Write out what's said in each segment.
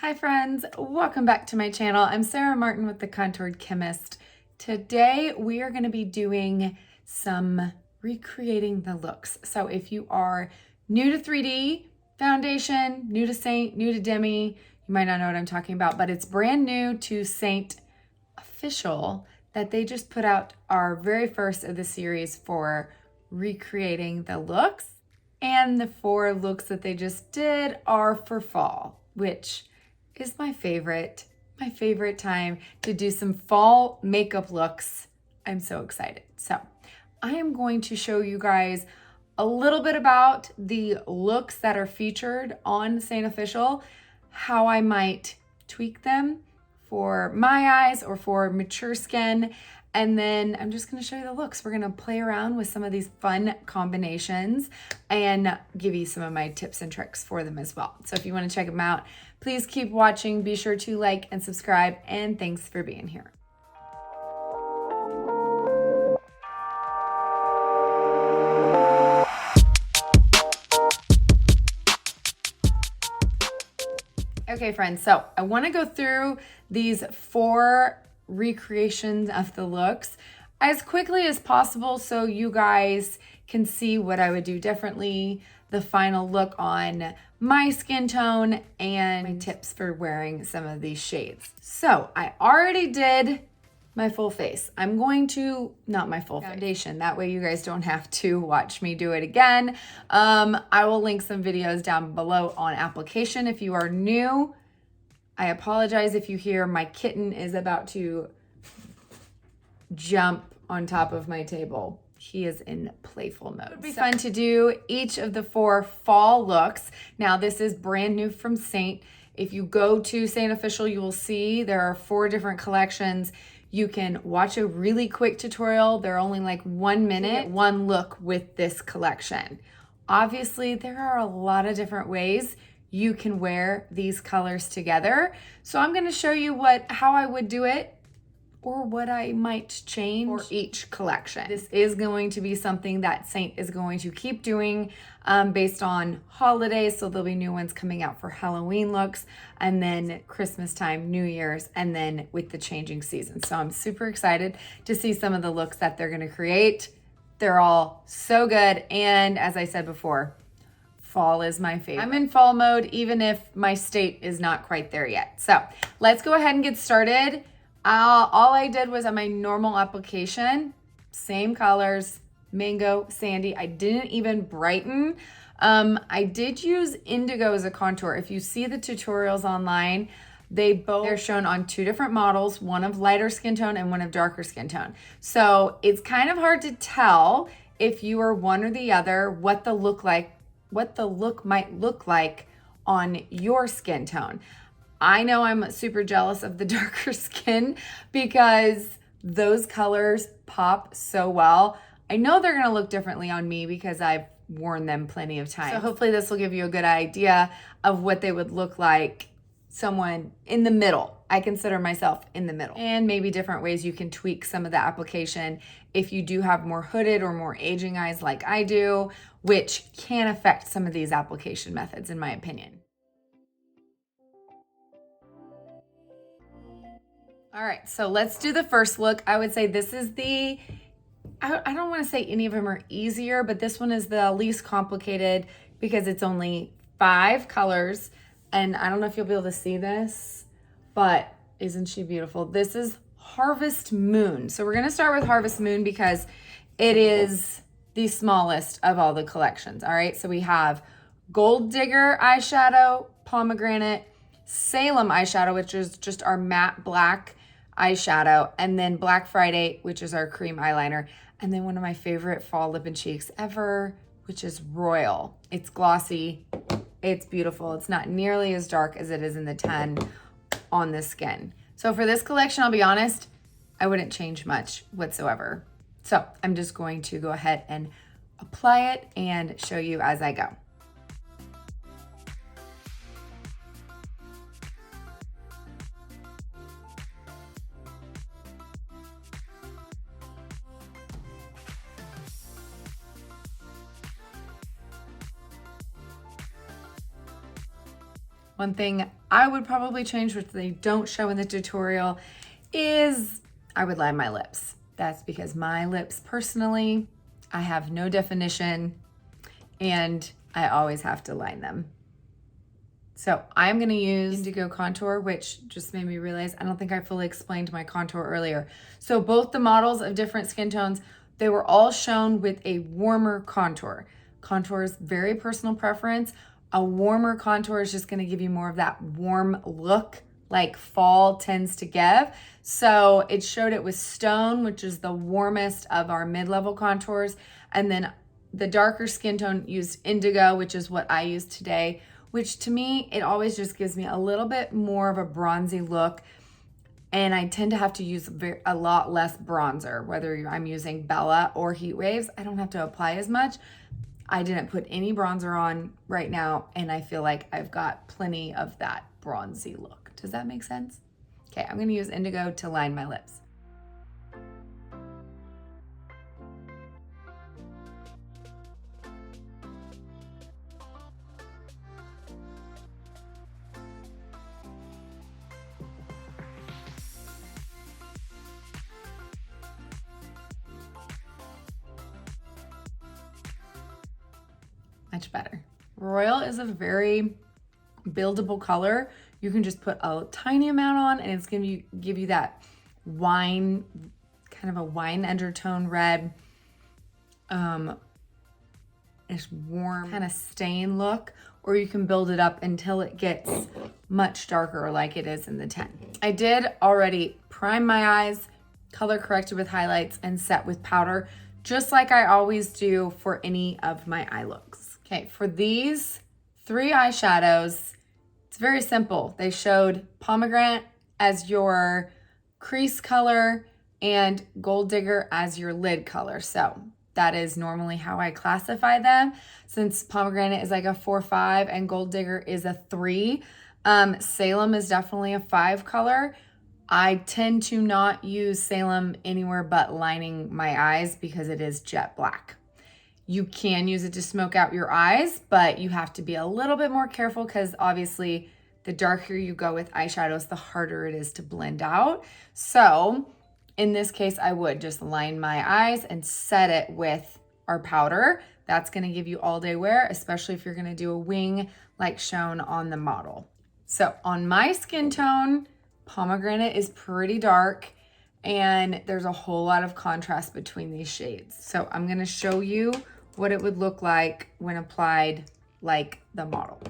Hi friends, welcome back to my channel. I'm Sarah Martin with The Contoured Chemist. Today we are going to be doing some recreating the looks. So if you are new to 3D foundation, new to Seint, new to Demi, you might not know what I'm talking about, but it's brand new to Seint Official that they just put out our very first of the series for recreating the looks. And the 4 looks that they just did are for fall, which is my favorite time to do some fall makeup looks. I'm so excited. So I am going to show you guys a little bit about the looks that are featured on Seint Official, how I might tweak them for my eyes or for mature skin. And then I'm just going to show you the looks. We're going to play around with some of these fun combinations and give you some of my tips and tricks for them as well. So if you want to check them out, please keep watching. Be sure to like and subscribe, and thanks for being here. Okay, friends, so I want to go through these 4 recreations of the looks as quickly as possible so you guys can see what I would do differently, the final look on my skin tone, and my tips for wearing some of these shades. So I already did my full face. I'm going to, not my full foundation, that way you guys don't have to watch me do it again. I will link some videos down below on application. If you are new, I apologize if you hear my kitten is about to jump on top of my table. He is in playful mode. It'd be fun to do each of the 4 fall looks. Now this is brand new from Seint. If you go to Seint Official, you will see there are 4 different collections. You can watch a really quick tutorial. They're only like 1 minute, 1 look with this collection. Obviously, there are a lot of different ways you can wear these colors together. So I'm gonna show you how I would do it or what I might change for each collection. This is going to be something that Seint is going to keep doing based on holidays. So there'll be new ones coming out for Halloween looks, and then Christmas time, New Year's, and then with the changing season. So I'm super excited to see some of the looks that they're gonna create. They're all so good. And as I said before, fall is my favorite. I'm in fall mode, even if my state is not quite there yet. So let's go ahead and get started. All I did was on my normal application, same colors, mango, sandy. I didn't even brighten. I did use indigo as a contour. If you see the tutorials online, they're shown on 2 different models, one of lighter skin tone and one of darker skin tone. So it's kind of hard to tell if you are one or the other, what the look might look like on your skin tone. I know I'm super jealous of the darker skin because those colors pop so well. I know they're gonna look differently on me because I've worn them plenty of times. So hopefully this will give you a good idea of what they would look like someone in the middle. I consider myself in the middle. And maybe different ways you can tweak some of the application if you do have more hooded or more aging eyes like I do, which can affect some of these application methods in my opinion. All right, so let's do the first look. I would say this is I don't want to say any of them are easier, but this one is the least complicated because it's only 5 colors. And I don't know if you'll be able to see this, but isn't she beautiful? This is Harvest Moon. So we're gonna start with Harvest Moon because it is the smallest of all the collections, all right? So we have Gold Digger eyeshadow, Pomegranate, Salem eyeshadow, which is just our matte black eyeshadow, and then Black Friday, which is our cream eyeliner, and then one of my favorite fall lip and cheeks ever, which is Royal. It's glossy, it's beautiful. It's not nearly as dark as it is in the 10 on the skin. So for this collection, I'll be honest, I wouldn't change much whatsoever. So I'm just going to go ahead and apply it and show you as I go. One thing I would probably change, which they don't show in the tutorial, is I would line my lips. That's because my lips personally, I have no definition and I always have to line them. So I'm gonna use Indigo Contour, which just made me realize I don't think I fully explained my contour earlier. So both the models of different skin tones, they were all shown with a warmer contour. Contour is very personal preference. A warmer contour is just gonna give you more of that warm look like fall tends to give. So it showed it with Stone, which is the warmest of our mid-level contours. And then the darker skin tone used Indigo, which is what I use today, which to me, it always just gives me a little bit more of a bronzy look. And I tend to have to use a lot less bronzer, whether I'm using Bella or Heat Waves. I don't have to apply as much. I didn't put any bronzer on right now, and I feel like I've got plenty of that bronzy look. Does that make sense? Okay, I'm gonna use Indigo to line my lips. Much better. Royal is a very buildable color. You can just put a tiny amount on and it's gonna give you that wine, kind of a wine undertone red, it's warm kind of stain look, or you can build it up until it gets much darker like it is in the 10. I did already prime my eyes, color corrected with highlights, and set with powder, just like I always do for any of my eye looks. Okay, for these 3 eyeshadows, it's very simple. They showed Pomegranate as your crease color and Gold Digger as your lid color. So that is normally how I classify them. Since Pomegranate is like a 4-5 and Gold Digger is a 3, Salem is definitely a 5 color. I tend to not use Salem anywhere but lining my eyes because it is jet black. You can use it to smoke out your eyes, but you have to be a little bit more careful because obviously the darker you go with eyeshadows, the harder it is to blend out. So in this case, I would just line my eyes and set it with our powder. That's gonna give you all day wear, especially if you're gonna do a wing like shown on the model. So on my skin tone, Pomegranate is pretty dark and there's a whole lot of contrast between these shades. So I'm gonna show you what it would look like when applied like the model.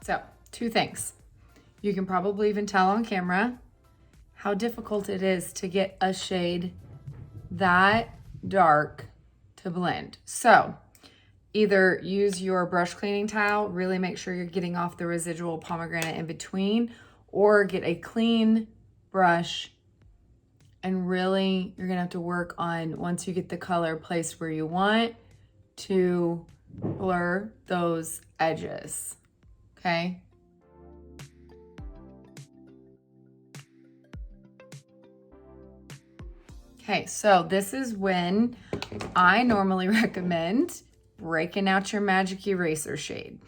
So 2 things. You can probably even tell on camera how difficult it is to get a shade that dark to blend. So either use your brush cleaning towel, really make sure you're getting off the residual pomegranate in between, or get a clean brush and really you're gonna have to work on, once you get the color placed where you want, to blur those edges. Okay. Okay, so this is when I normally recommend breaking out your magic eraser shade.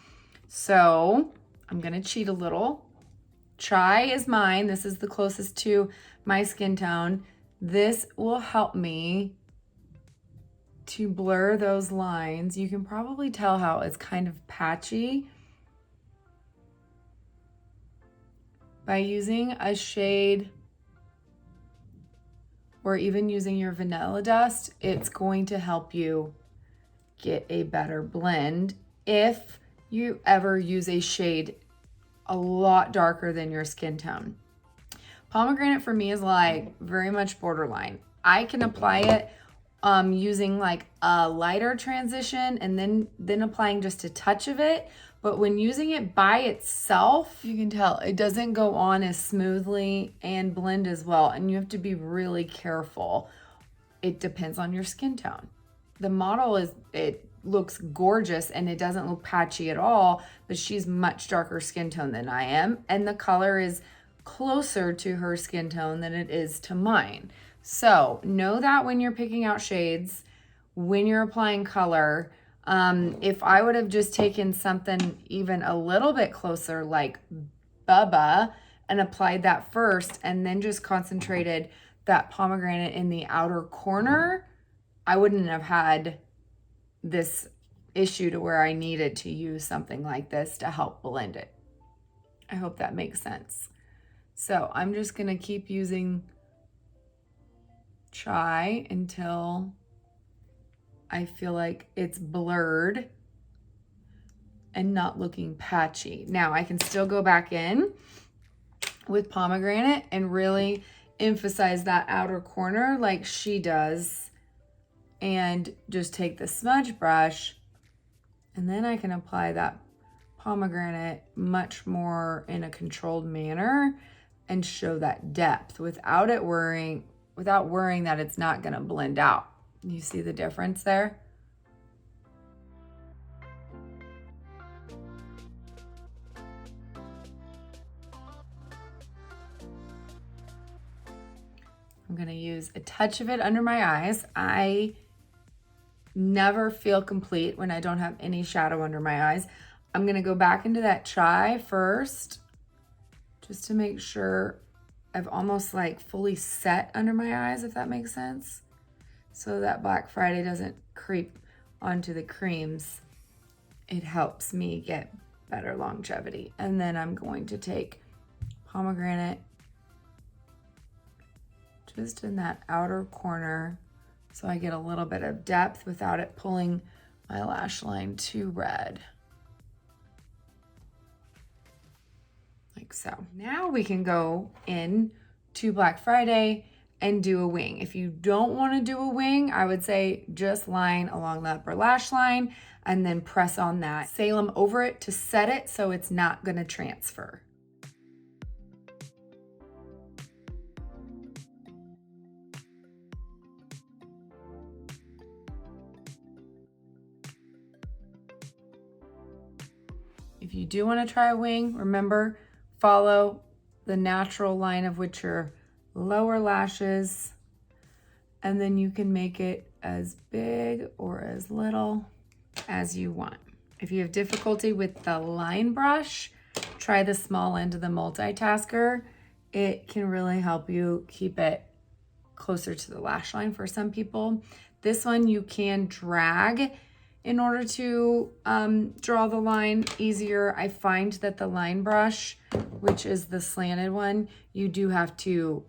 So I'm gonna cheat a little. Chai is mine. This is the closest to my skin tone. This will help me to blur those lines. You can probably tell how it's kind of patchy. By using a shade or even using your vanilla dust, it's going to help you get a better blend if you ever use a shade a lot darker than your skin tone. Pomegranate for me is like very much borderline. I can apply it using like a lighter transition and then applying just a touch of it. But when using it by itself, you can tell it doesn't go on as smoothly and blend as well. And you have to be really careful. It depends on your skin tone. The model it looks gorgeous and it doesn't look patchy at all, but she's much darker skin tone than I am. And the color is closer to her skin tone than it is to mine. So know that when you're picking out shades, when you're applying color, if I would have just taken something even a little bit closer like Bubba and applied that first and then just concentrated that pomegranate in the outer corner, I wouldn't have had this issue to where I needed to use something like this to help blend it. I hope that makes sense. So I'm just gonna keep using Chai until I feel like it's blurred and not looking patchy. Now I can still go back in with pomegranate and really emphasize that outer corner like she does, and just take the smudge brush and then I can apply that pomegranate much more in a controlled manner and show that depth without worrying that it's not going to blend out. You see the difference there? I'm going to use a touch of it under my eyes. I never feel complete when I don't have any shadow under my eyes. I'm going to go back into that Chai first, just to make sure I've almost like fully set under my eyes, if that makes sense. So that Black Friday doesn't creep onto the creams. It helps me get better longevity. And then I'm going to take pomegranate just in that outer corner so I get a little bit of depth without it pulling my lash line too red. Like so. Now we can go in to Black Friday and do a wing. If you don't want to do a wing, I would say just line along the upper lash line and then press on that Salem over it to set it so it's not going to transfer. If you do want to try a wing, remember, follow the natural line of which your lower lashes, and then you can make it as big or as little as you want. If you have difficulty with the line brush, try the small end of the multitasker. It can really help you keep it closer to the lash line for some people. This one you can drag in order to draw the line easier. I find that the line brush, which is the slanted one, you do have to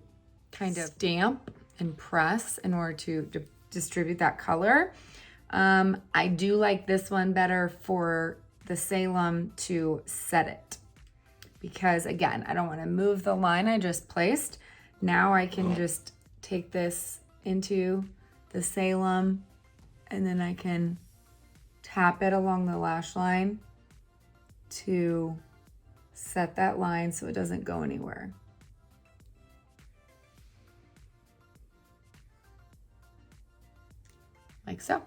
kind of stamp and press in order to distribute that color. I do like this one better for the Salem to set it, because again, I don't want to move the line I just placed. Now I can just take this into the Salem and then I can tap it along the lash line to set that line so it doesn't go anywhere. Like so.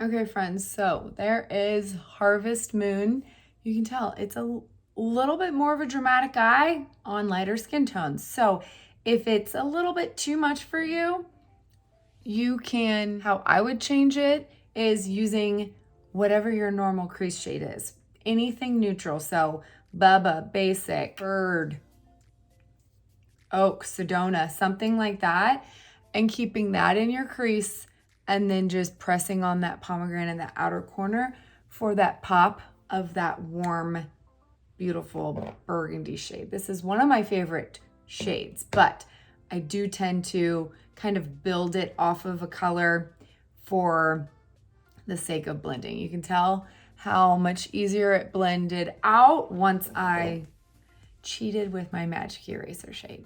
Okay, friends, so there is Harvest Moon. You can tell it's a little bit more of a dramatic eye on lighter skin tones. So if it's a little bit too much for you, you can, how I would change it is using whatever your normal crease shade is. Anything neutral, so Bubba, Basic, Bird, Oak, Sedona, something like that. and keeping that in your crease, and then just pressing on that pomegranate in the outer corner for that pop of that warm, beautiful burgundy shade. This is one of my favorite shades, but I do tend to kind of build it off of a color for the sake of blending. You can tell how much easier it blended out once I cheated with my magic eraser shade.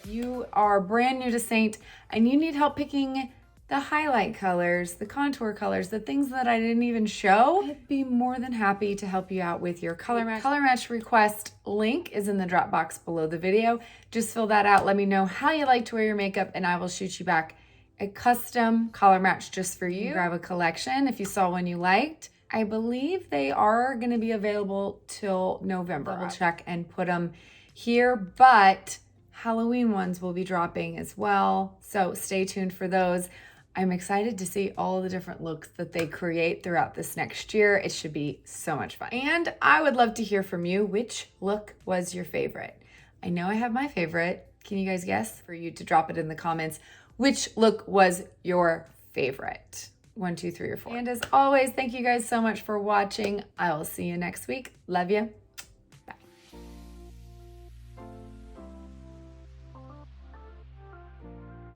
If you are brand new to Seint and you need help picking the highlight colors, the contour colors, the things that I didn't even show, I'd be more than happy to help you out with your color match. Color match request link is in the drop box below the video. Just fill that out. Let me know how you like to wear your makeup and I will shoot you back a custom color match just for you. Grab a collection if you saw one you liked. I believe they are going to be available till November. Double check and put them here, but Halloween ones will be dropping as well, so stay tuned for those. I'm excited to see all the different looks that they create throughout this next year. It should be so much fun. And I would love to hear from you. Which look was your favorite? I know I have my favorite. Can you guys guess? For you to drop it in the comments. Which look was your favorite? 1, 2, 3, or 4. And as always, thank you guys so much for watching. I will see you next week. Love you.